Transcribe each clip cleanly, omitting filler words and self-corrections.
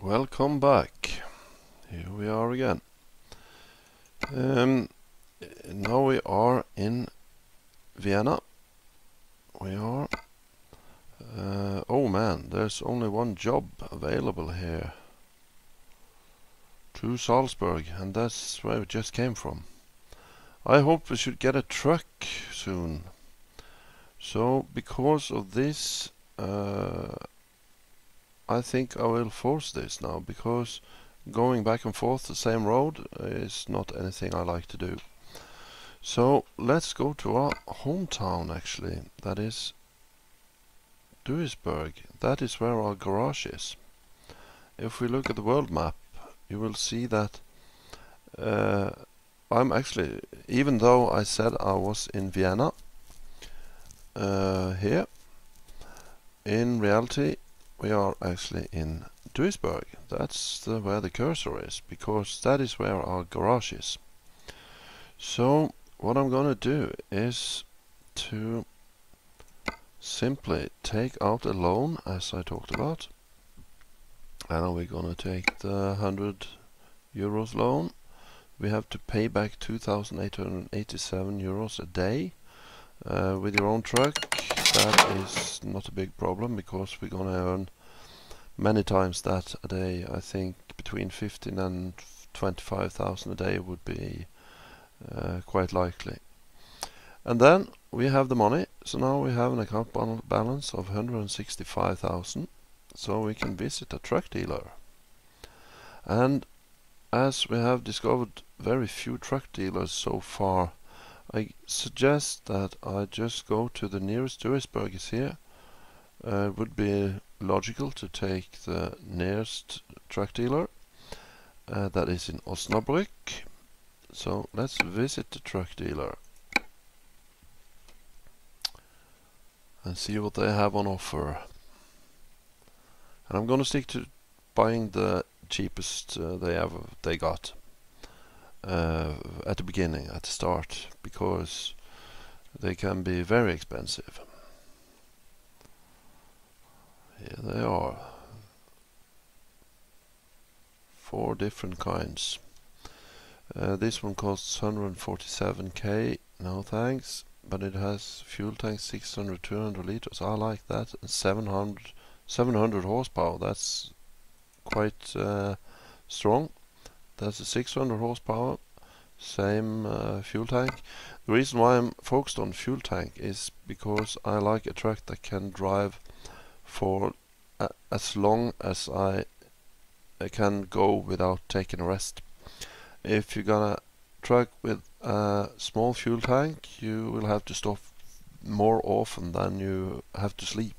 Welcome back. Here we are again. Now we are in Vienna. We are. Oh man, there's only one job available here. To Salzburg, and that's where we just came from. I hope we should get a truck soon. So, because of this, I think I will force this now, because going back and forth the same road is not anything I like to do. So let's go to our hometown, actually. That is Duisburg. That is where our garage is. If we look at the world map, you will see that I'm actually, even though I said I was in Vienna, here, in reality we are actually in Duisburg. That's where the cursor is, because that is where our garage is. So what I'm gonna do is to simply take out a loan, as I talked about, and we're gonna take the 100 euros loan. We have to pay back 2,887 euros a day. With your own truck, that is not a big problem, because we're gonna earn many times that a day. I think between 15 and 25,000 a day would be quite likely. And then we have the money, so now we have an account balance of 165,000, so we can visit a truck dealer. And as we have discovered very few truck dealers so far, I suggest that I just go to the nearest Duisburg is here. It would be logical to take the nearest truck dealer, that is in Osnabrück. So let's visit the truck dealer and see what they have on offer. And I'm gonna stick to buying the cheapest they got at the beginning, at the start, because they can be very expensive. Here they are. 4 different kinds. This one costs 147k, no thanks, but it has fuel tank 200 liters. I like that. And 700 horsepower. That's quite strong. That's a 600 horsepower, same fuel tank. The reason why I'm focused on fuel tank is because I like a truck that can drive for as long as I can go without taking a rest. If you got a truck with a small fuel tank, you will have to stop more often than you have to sleep.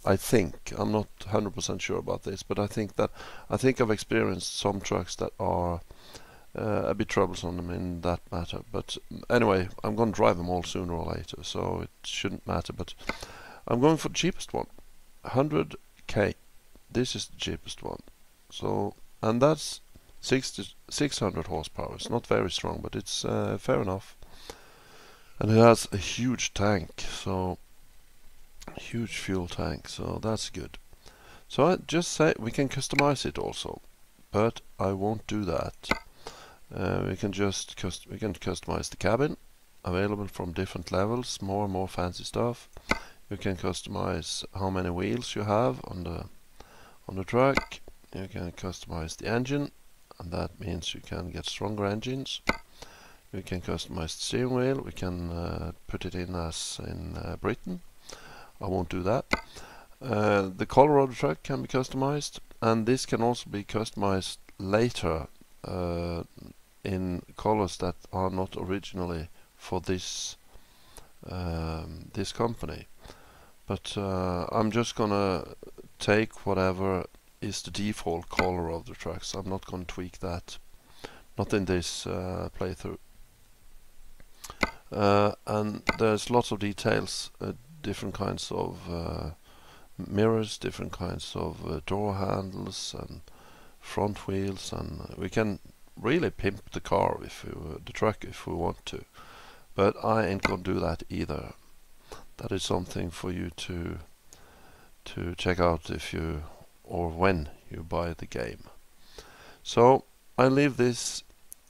I think. I'm not 100% sure about this, but I think I've experienced some trucks that are a bit troublesome in that matter. But anyway, I'm going to drive them all sooner or later, so it shouldn't matter. But I'm going for the cheapest one, 100k. This is the cheapest one. So, and that's 600 horsepower. It's not very strong, but it's fair enough. And it has a huge tank, so huge fuel tank, so that's good. So I just say we can customize it also, but I won't do that. We can customize the cabin, available from different levels, more and more fancy stuff. You can customize how many wheels you have on the truck. You can customize the engine, and that means you can get stronger engines. You can customize the steering wheel. We can put it in as in Britain. I won't do that. The color of the truck can be customized, and this can also be customized later in colors that are not originally for this this company. But I'm just gonna take whatever is the default color of the trucks. I'm not gonna tweak that, not in this playthrough. And there's lots of details. Different kinds of mirrors, different kinds of door handles and front wheels, and we can really pimp the car the truck if we want to. But I ain't gonna do that either. That is something for you to check out if you or when you buy the game. So I leave this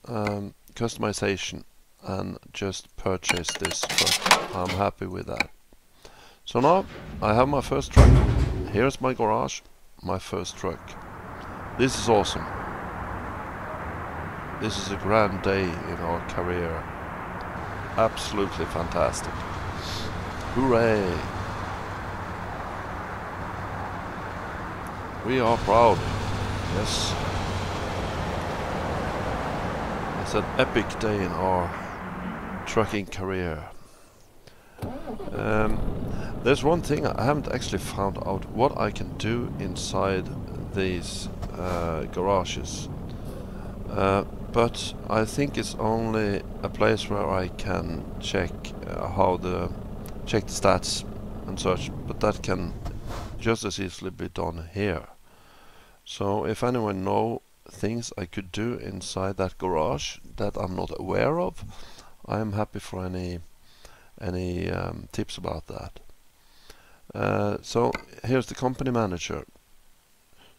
customization and just purchase this truck. I'm happy with that. So now I have my first truck. Here's my garage, my first truck. This is awesome. This is a grand day in our career. Absolutely fantastic. Hooray! We are proud. Yes. It's an epic day in our trucking career. There's one thing I haven't actually found out what I can do inside these garages. But I think it's only a place where I can check check the stats and such, but that can just as easily be done here. So if anyone know things I could do inside that garage that I'm not aware of, I'm happy for any tips about that. So here's the company manager.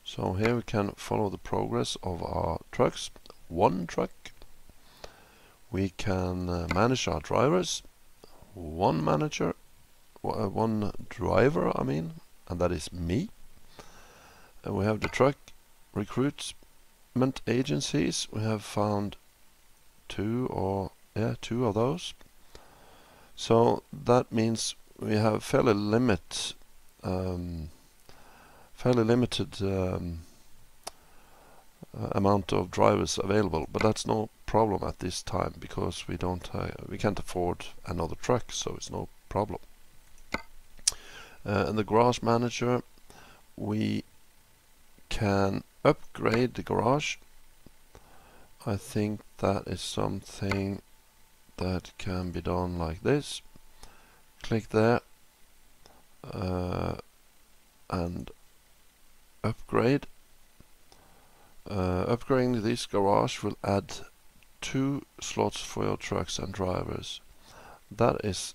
So here we can follow the progress of our trucks. One truck. We can manage our drivers. One manager, one driver, I mean, and that is me. We have the truck recruitment agencies. We have found two of those. So that means we have fairly limited amount of drivers available, but that's no problem at this time because we can't afford another truck, so it's no problem. And the garage manager, we can upgrade the garage. I think that is something that can be done like this. Click there and upgrade. Upgrading this garage will add 2 slots for your trucks and drivers. That is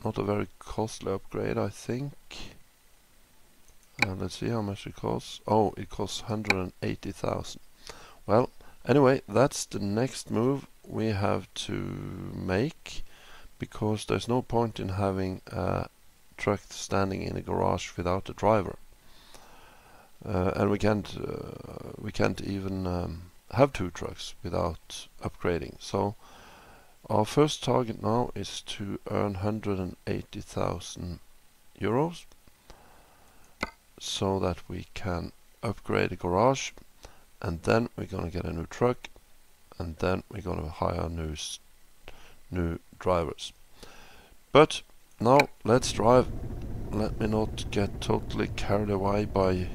not a very costly upgrade, I think. Let's see how much it costs. Oh, it costs 180,000. Well, anyway, that's the next move we have to make, because there's no point in having a truck standing in a garage without a driver. And we can't even have 2 trucks without upgrading. So our first target now is to earn 180,000 euros so that we can upgrade the garage, and then we're gonna get a new truck, and then we're gonna hire new drivers. But now let's drive. Let me not get totally carried away by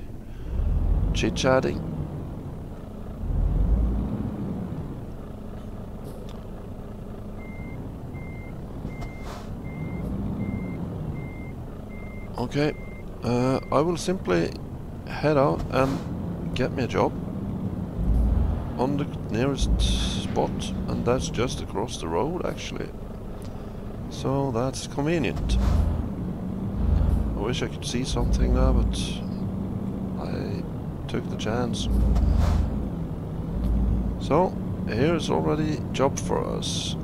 chit-chatting. Okay, I will simply head out and get me a job on the nearest spot, and that's just across the road actually. So that's convenient. I wish I could see something there, but I took the chance. So here's already a job for us.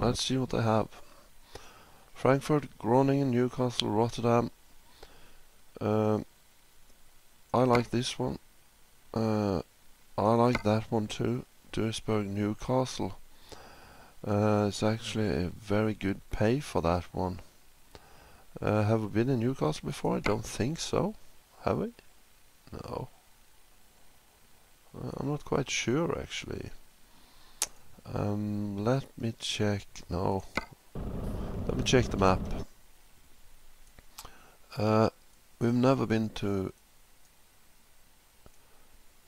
Let's see what they have. Frankfurt, Groningen, Newcastle, Rotterdam. I like this one. I like that one too. Duisburg, Newcastle. It's actually a very good pay for that one. Have we been in Newcastle before? I don't think so. Have we? No. I'm not quite sure actually. Let me check. No. Let me check the map. We've never been to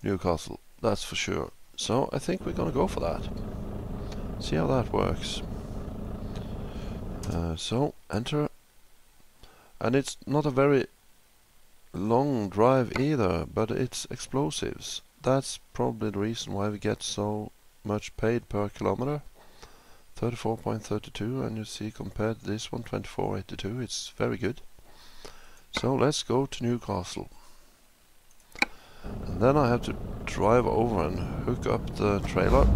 Newcastle, that's for sure. So I think we're gonna go for that. See how that works. So enter. And it's not a very long drive either, but it's explosives. That's probably the reason why we get so much paid per kilometer. 34.32, and you see compared to this one 24.82, it's very good. So let's go to Newcastle. Then I have to drive over and hook up the trailer.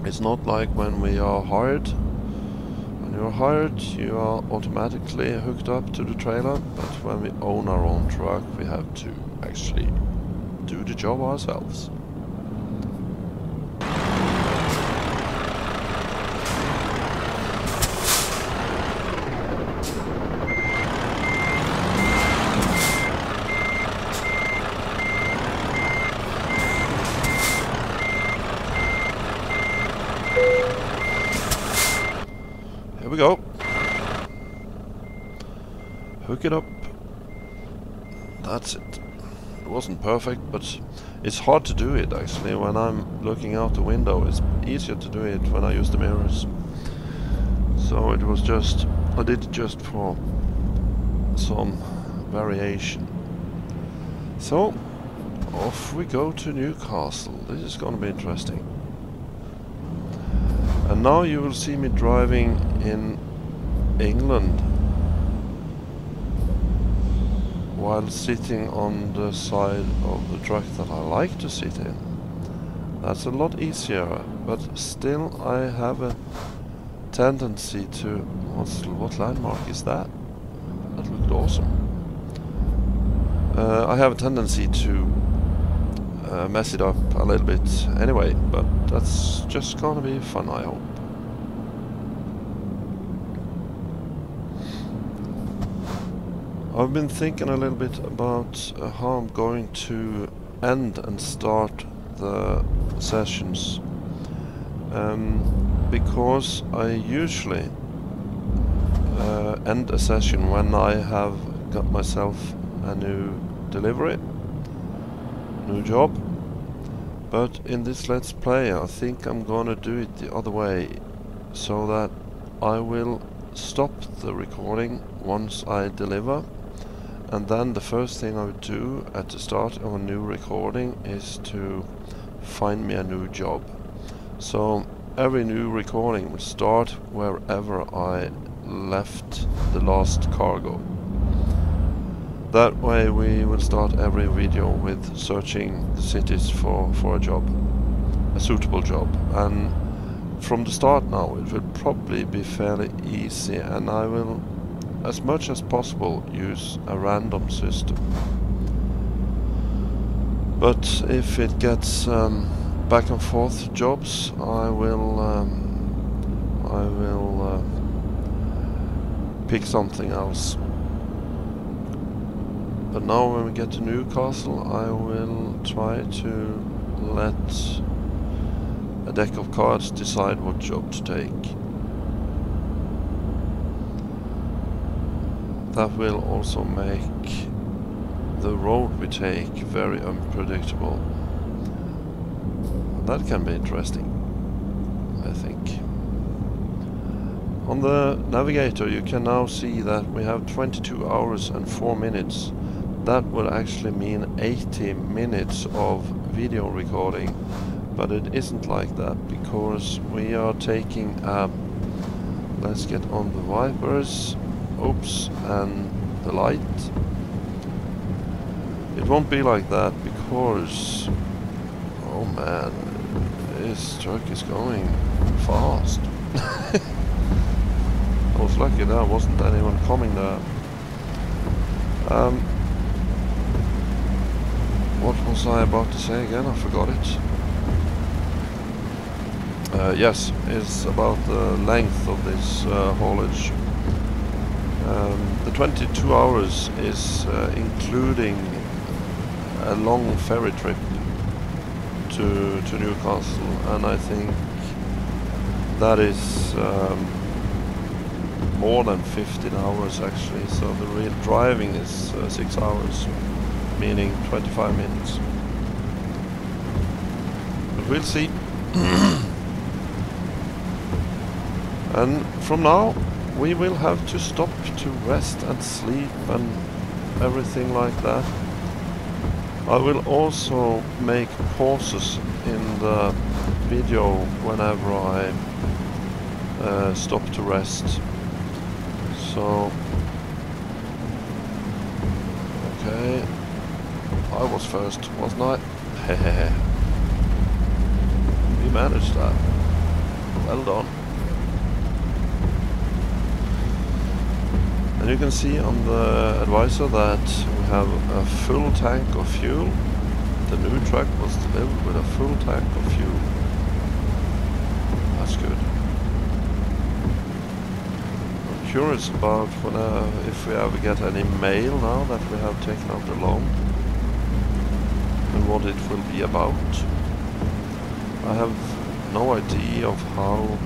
It's not like when we are hired. When you're hired, you are automatically hooked up to the trailer, but when we own our own truck, we have to actually do the job ourselves. Here we go. Hook it up. That's it. It wasn't perfect, but it's hard to do it actually when I'm looking out the window. It's easier to do it when I use the mirrors. So it was just, I did it just for some variation. So off we go to Newcastle. This is going to be interesting. And now you will see me driving in England while sitting on the side of the truck that I like to sit in. That's a lot easier, but still I have a tendency to... what landmark is that? That looked awesome. I have a tendency to mess it up a little bit anyway, but that's just gonna be fun, I hope. I've been thinking a little bit about how I'm going to end and start the sessions, because I usually end a session when I have got myself a new delivery, new job. But in this Let's Play I think I'm gonna do it the other way, so that I will stop the recording once I deliver, and then the first thing I would do at the start of a new recording is to find me a new job. So every new recording will start wherever I left the last cargo. That way we will start every video with searching the cities for a job, a suitable job. And from the start now it will probably be fairly easy, and I will, as much as possible, use a random system. But if it gets back and forth jobs, I will pick something else. But now when we get to Newcastle, I will try to let a deck of cards decide what job to take. That will also make the road we take very unpredictable. That can be interesting, I think. On the navigator you can now see that we have 22 hours and 4 minutes. That would actually mean 80 minutes of video recording, but it isn't like that because we are taking let's get on the wipers, oops, and the light. It won't be like that because, oh man, this truck is going fast. I was lucky there wasn't anyone coming there. What was I about to say again? I forgot it. Yes, it's about the length of this haulage. The 22 hours is including a long ferry trip to Newcastle, and I think that is more than 15 hours actually, so the real driving is 6 hours. Meaning 25 minutes. But we'll see. And from now we will have to stop to rest and sleep and everything like that. I will also make pauses in the video whenever I stop to rest. So okay, I I was first, wasn't I? Hehehe. We managed that. Well done. And you can see on the advisor that we have a full tank of fuel. The new truck was delivered with a full tank of fuel. That's good. I'm curious about if we ever get any mail now that we have taken out the loan, and what it will be about. I have no idea of how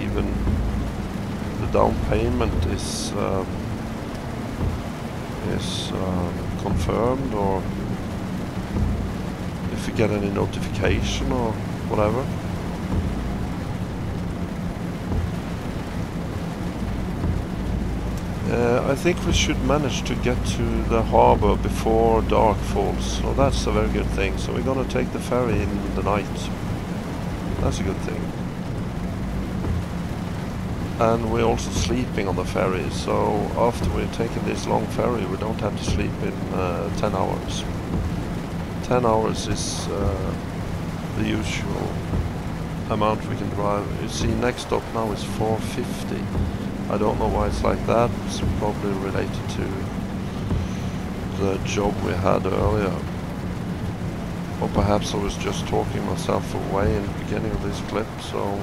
even the down payment is confirmed, or if you get any notification or whatever. I think we should manage to get to the harbor before dark falls, so that's a very good thing. So we're gonna take the ferry in the night. That's a good thing. And we're also sleeping on the ferry, so after we've taken this long ferry we don't have to sleep in 10 hours. 10 hours is the usual amount we can drive. You see, next stop now is 450. I don't know why it's like that. It's probably related to the job we had earlier. Or perhaps I was just talking myself away in the beginning of this clip, so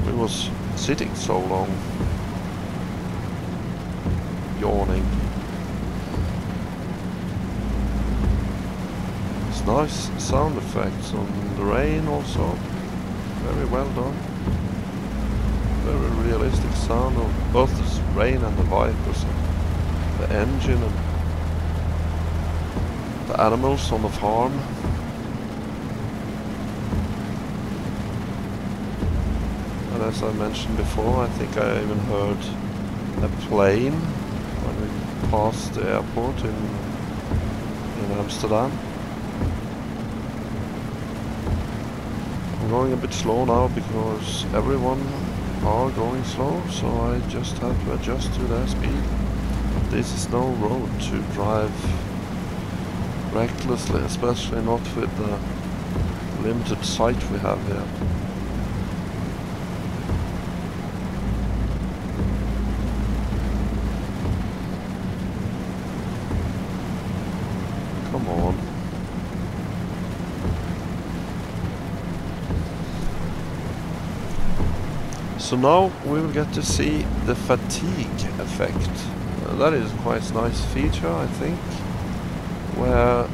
we was sitting so long, yawning. It's nice sound effects on the rain also. Very well done. Very realistic sound of both the rain and the vipers, and the engine and the animals on the farm. And as I mentioned before, I think I even heard a plane when we passed the airport in Amsterdam. I'm going a bit slow now because everyone are going slow, so I just have to adjust to their speed. This is no road to drive recklessly, especially not with the limited sight we have here. Come on. So now we will get to see the fatigue effect. That is quite a nice feature, I think, where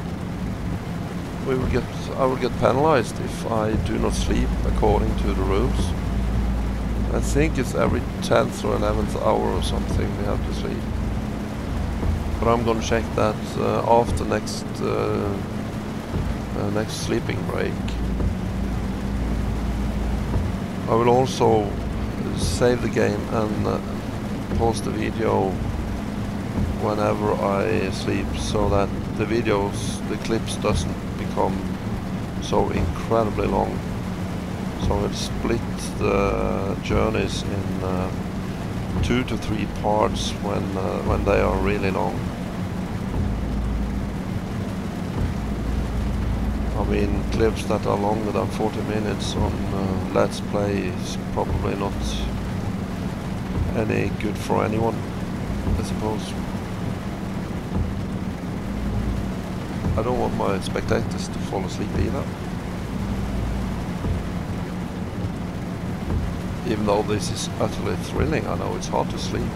I will get penalized if I do not sleep according to the rules. I think it's every 10th or 11th hour or something we have to sleep. But I'm gonna check that after next sleeping break. I will also save the game and post the video whenever I sleep, so that the clips doesn't become so incredibly long. So I'll split the journeys in 2 to 3 parts when they are really long. I mean, clips that are longer than 40 minutes on Let's Play is probably not any good for anyone, I suppose. I don't want my spectators to fall asleep either. Even though this is utterly thrilling, I know it's hard to sleep.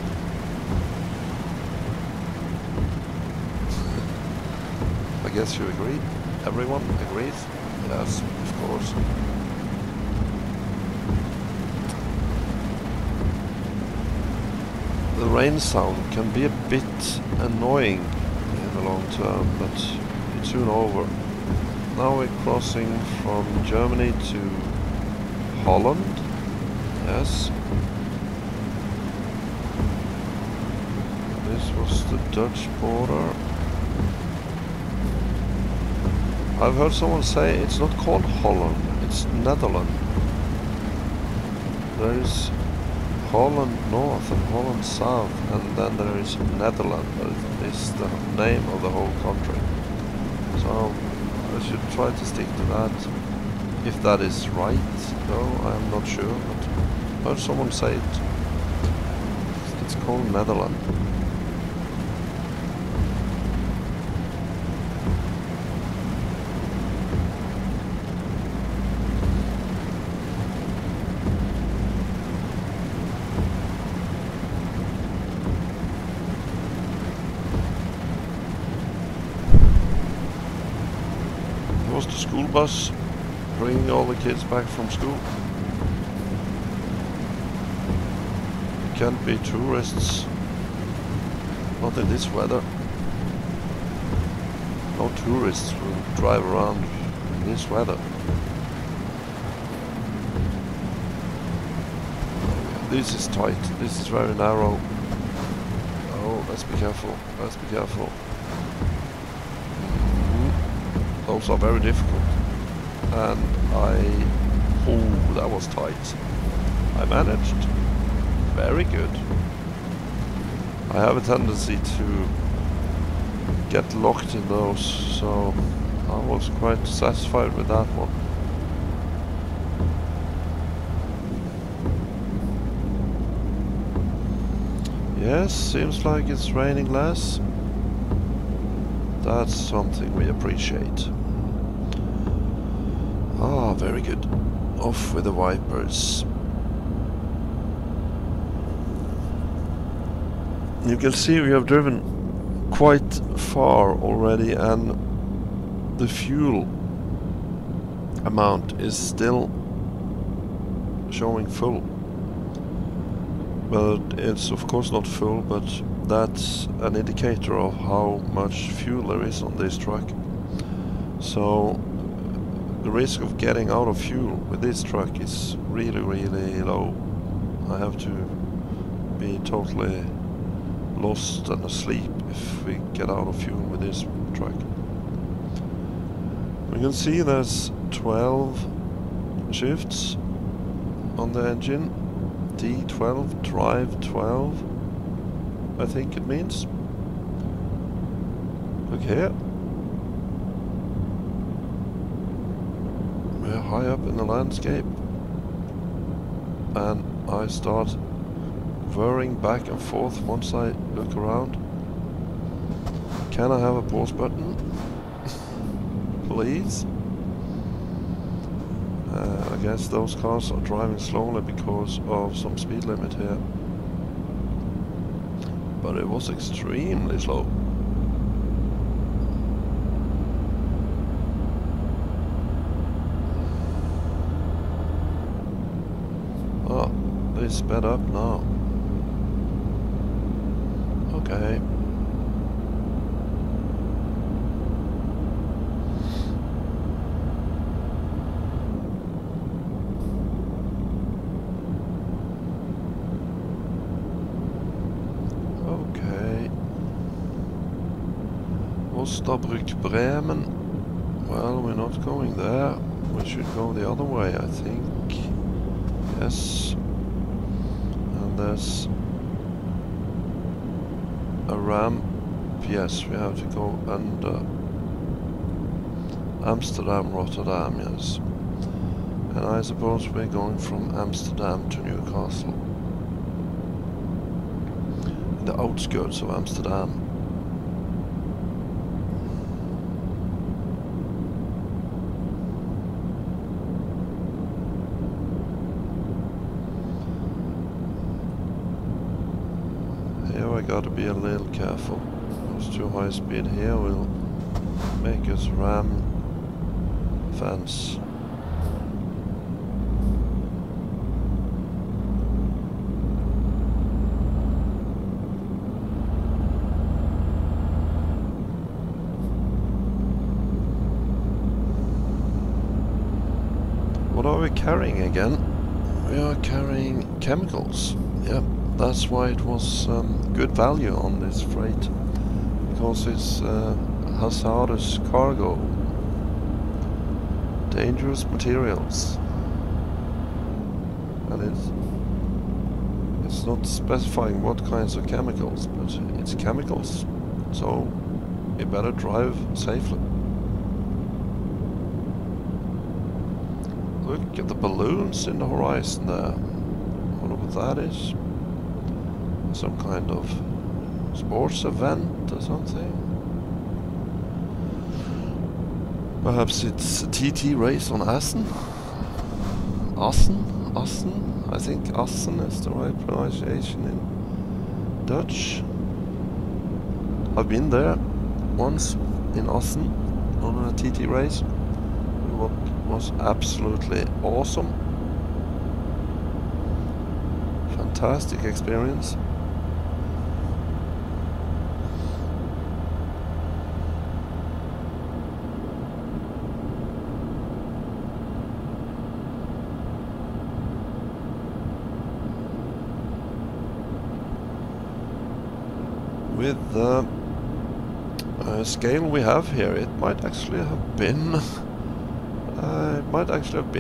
I guess you agree? Everyone agrees? Yes, of course. The rain sound can be a bit annoying in the long term, but it's soon over. Now we're crossing from Germany to Holland. Yes. This was the Dutch border. I've heard someone say it's not called Holland, it's Netherlands. There is Holland North and Holland South, and then there is Netherlands, but it is the name of the whole country. So I should try to stick to that. If that is right, though, I'm not sure, but I heard someone say it. It's called Netherlands. Was the school bus bringing all the kids back from school. It can't be tourists, not in this weather. No tourists will drive around in this weather. This is tight, this is very narrow. Oh, let's be careful, let's be careful. Those are very difficult, and oh, that was tight. I managed, very good. I have a tendency to get locked in those, so I was quite satisfied with that one. Yes, seems like it's raining less. That's something we appreciate. Ah, very good. Off with the wipers. You can see we have driven quite far already, and the fuel amount is still showing full. But it's of course not full, but that's an indicator of how much fuel there is on this truck. So the risk of getting out of fuel with this truck is really, really low. I have to be totally lost and asleep if we get out of fuel with this truck. We can see there's 12 shifts on the engine. D12, drive 12, I think it means. Look here. We're high up in the landscape, and I start whirring back and forth once I look around. Can I have a pause button? Please? I guess those cars are driving slowly because of some speed limit here. But it was extremely slow. Oh, they sped up now. Okay. Duisburg, Bremen. Well, we're not going there. We should go the other way, I think. Yes. And there's a ramp. Yes, we have to go under Amsterdam, Rotterdam, yes. And I suppose we're going from Amsterdam to Newcastle. In the outskirts of Amsterdam. Gotta be a little careful. It's too high speed here will make us ram fence. What are we carrying again? We are carrying chemicals. Yep. That's why it was good value on this freight, because it's hazardous cargo, dangerous materials, and not specifying what kinds of chemicals, but it's chemicals, so you better drive safely. Look at the balloons in the horizon there. I wonder what that is. Some kind of sports event or something. Perhaps it's a TT race on Assen? Assen? I think Assen is the right pronunciation in Dutch. I've been there once in Assen on a TT race. What was absolutely awesome. Fantastic experience. With the scale we have here, it might actually have been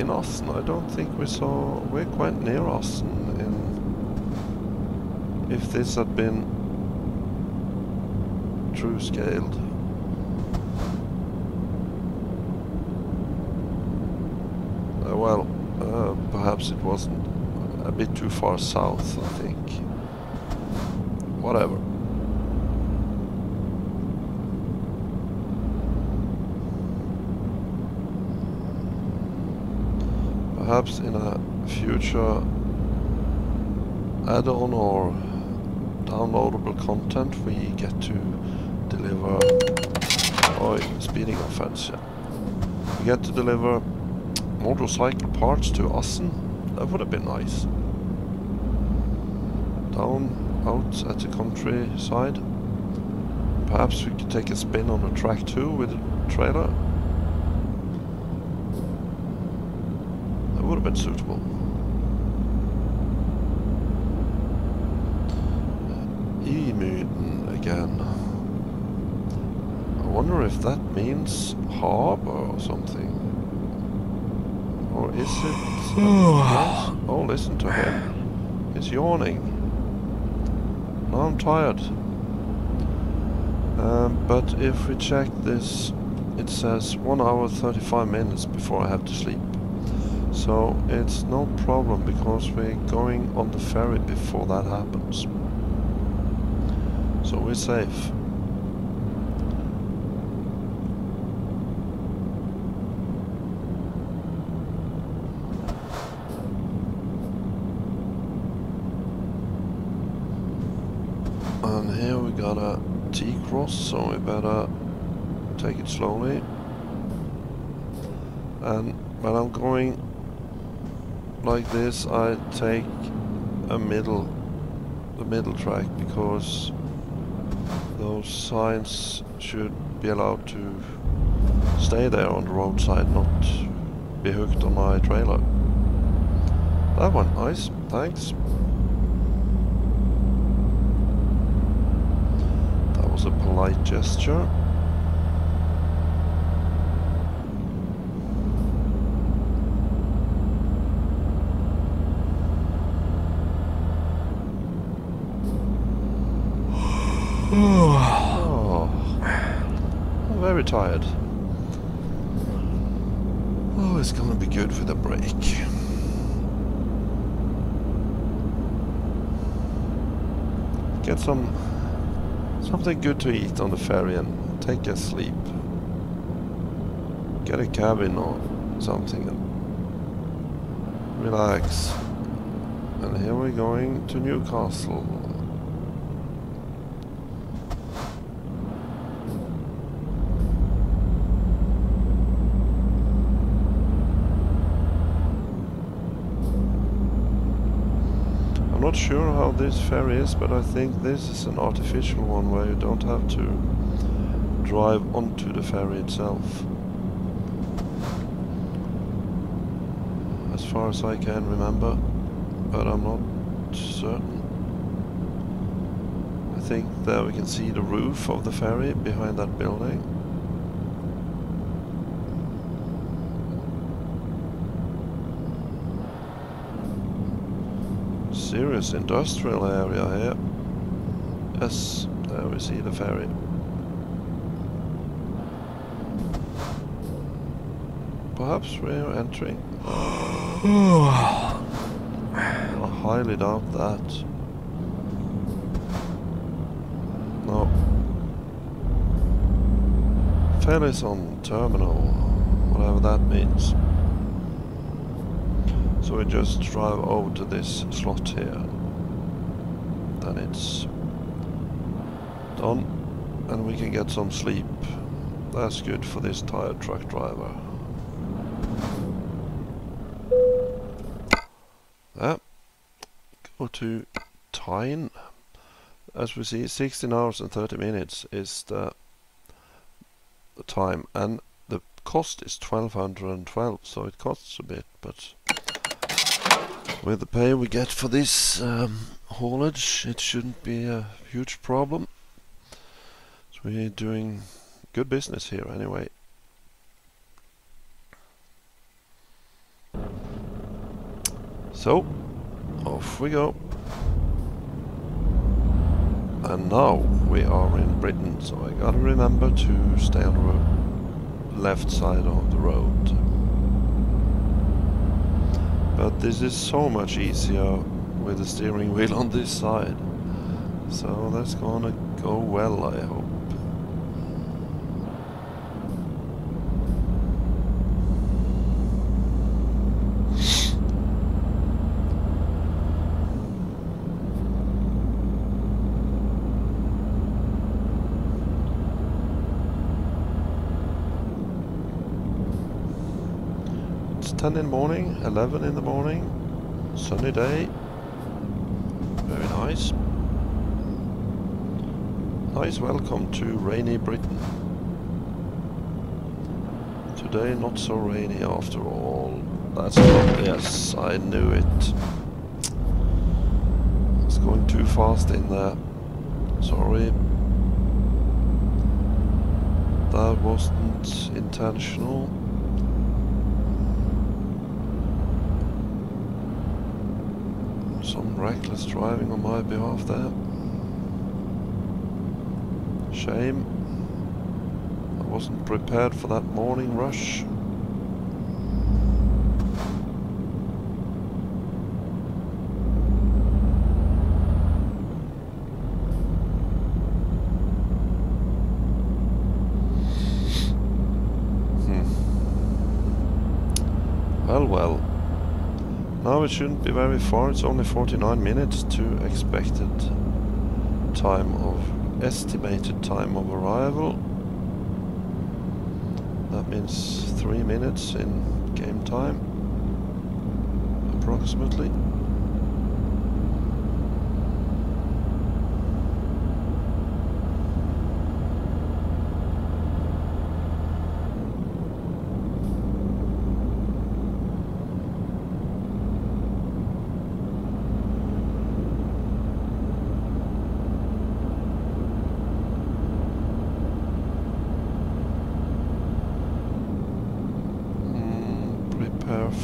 Assen. I don't think we're quite near Assen if this had been true scaled. Perhaps it wasn't a bit too far south, I think. Whatever. Perhaps in a future add-on or downloadable content we get to deliver speeding offense, yeah. We get to deliver motorcycle parts to Assen. That would have been nice. Down out at the countryside. Perhaps we could take a spin on the track too with a trailer. Would have been suitable. Emyden again. I wonder if that means harbour or something. Or is it... yes? Oh, listen to him. He's yawning. Now I'm tired. But if we check this, it says 1 hour 35 minutes before I have to sleep. So it's no problem because we're going on the ferry before that happens. So we're safe. And here we got a T-cross, so we better take it slowly. And when I'm going like this, I take the middle track because those signs should be allowed to stay there on the roadside, not be hooked on my trailer. That one, nice, thanks. That was a polite gesture. Oh, I'm very tired. Oh, it's gonna be good with a break. Get something good to eat on the ferry and take a sleep. Get a cabin or something and relax. And here we're going to Newcastle. I'm not sure how this ferry is, but I think this is an artificial one where you don't have to drive onto the ferry itself. As far as I can remember, but I'm not certain. I think there we can see the roof of the ferry behind that building. serious industrial area here. Yes, there we see the ferry. Perhaps we're entering. I highly doubt that. No. Ferries on terminal, whatever that means. So we just drive over to this slot here. Then it's done, and we can get some sleep. That's good for this tired truck driver. Go to time. As we see, 16 hours and 30 minutes is the time, and the cost is 1212, so it costs a bit, but with the pay we get for this haulage, it shouldn't be a huge problem. So we're doing good business here anyway. So off we go. And now we are in Britain, so I gotta remember to stay on the left side of the road. But this is so much easier with the steering wheel on this side. So that's gonna go well, I hope. It's 10 in the morning, 11 in the morning, sunny day, very nice. Nice welcome to rainy Britain. Today not so rainy after all. That's not, yes, I knew it. It's going too fast in there. Sorry. That wasn't intentional. Some reckless driving on my behalf there. Shame. I wasn't prepared for that morning rush. Well. Now it shouldn't be very far. It's only 49 minutes to expected time of estimated time of arrival. That means 3 minutes in game time, approximately.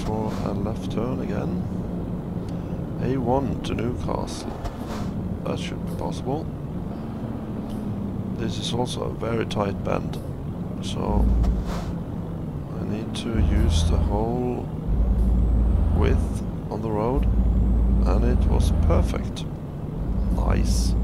For a left turn again. A1 to Newcastle. That should be possible. This is also a very tight bend, so I need to use the whole width on the road, and it was perfect. Nice.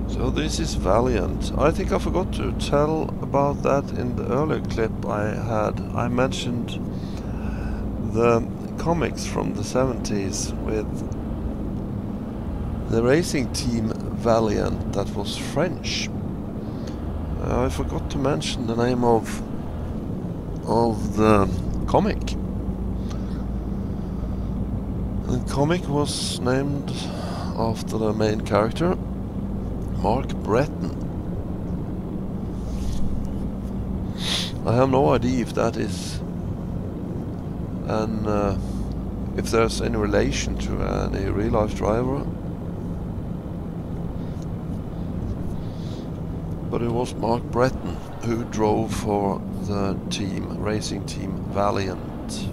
So this is Valiant. I think I forgot to tell about that in the earlier clip I had. I mentioned the comics from the 70s with the racing team Valiant that was French. I forgot to mention the name of the comic. The comic was named after the main character, Mark Breton. I have no idea if that is an if there's any relation to any real-life driver, but it was Mark Breton who drove for the racing team Valiant.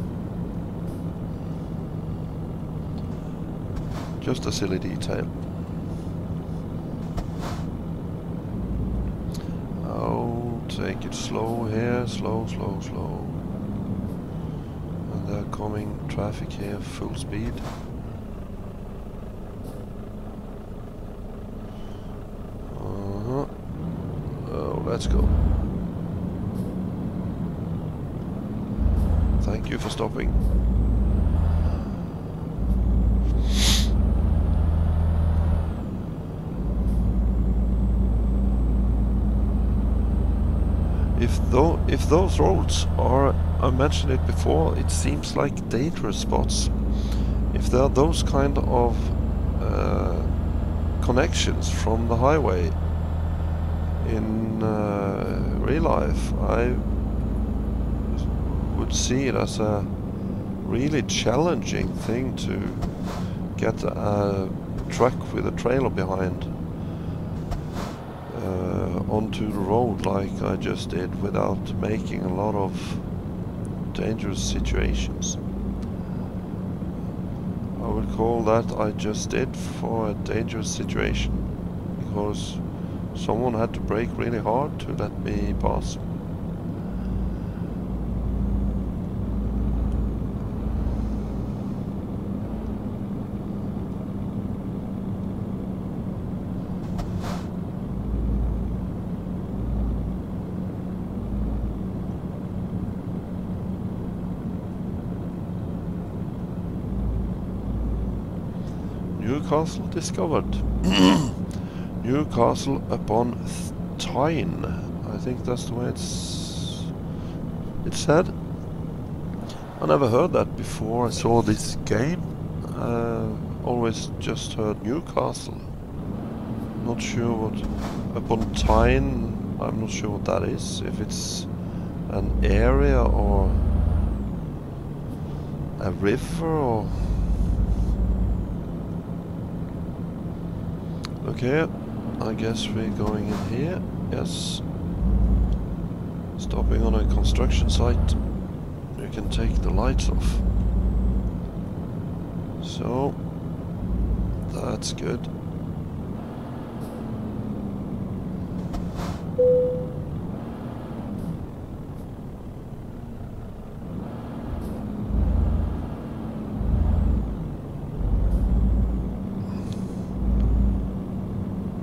Just a silly detail. Oh, take it slow here, slow. And they're coming traffic here, full speed. Oh, let's go. Thank you for stopping. If those roads are, I mentioned it before, it seems like dangerous spots. If there are those kind of connections from the highway in real life, I would see it as a really challenging thing to get a truck with a trailer behind onto the road like I just did, without making a lot of dangerous situations. I would call that I just did for a dangerous situation, because someone had to brake really hard to let me pass. Newcastle discovered. Newcastle upon Tyne. I think that's the way it's said. I never heard that before I saw this game. Always just heard Newcastle. Not sure what upon Tyne. I'm not sure what that is. If it's an area or a river or. Okay, I guess we're going in here. Yes. Stopping on a construction site. You can take the lights off. So, that's good.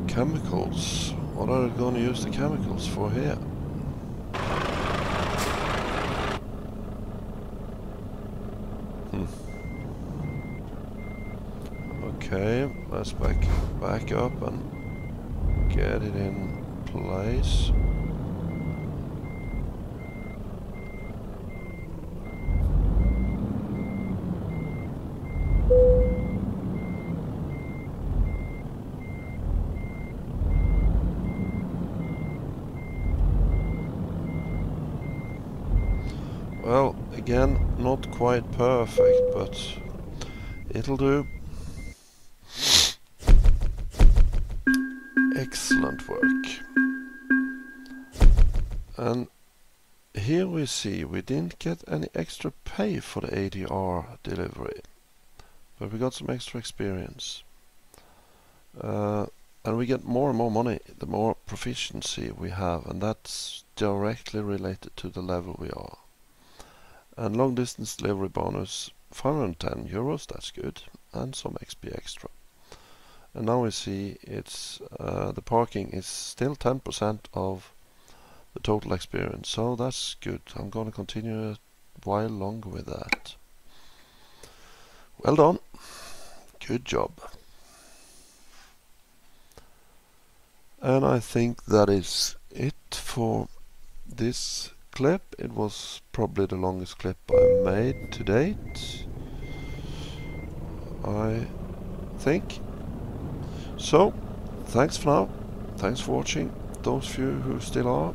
Chemicals. What are they going to use the chemicals for here? Okay, let's back up and get it in place. Well, again, not quite perfect, but it'll do. Excellent work. And here we see we didn't get any extra pay for the ADR delivery, but we got some extra experience. And we get more and more money the more proficiency we have, and that's directly related to the level we are. And long distance delivery bonus 510 euros, that's good, and some XP extra. And now we see it's the parking is still 10% of the total experience, so that's good. I'm going to continue a while longer with that. Well done, good job. And I think that is it for this clip. It was probably the longest clip I made to date, I think. So, thanks for now. Thanks for watching, those few who still are.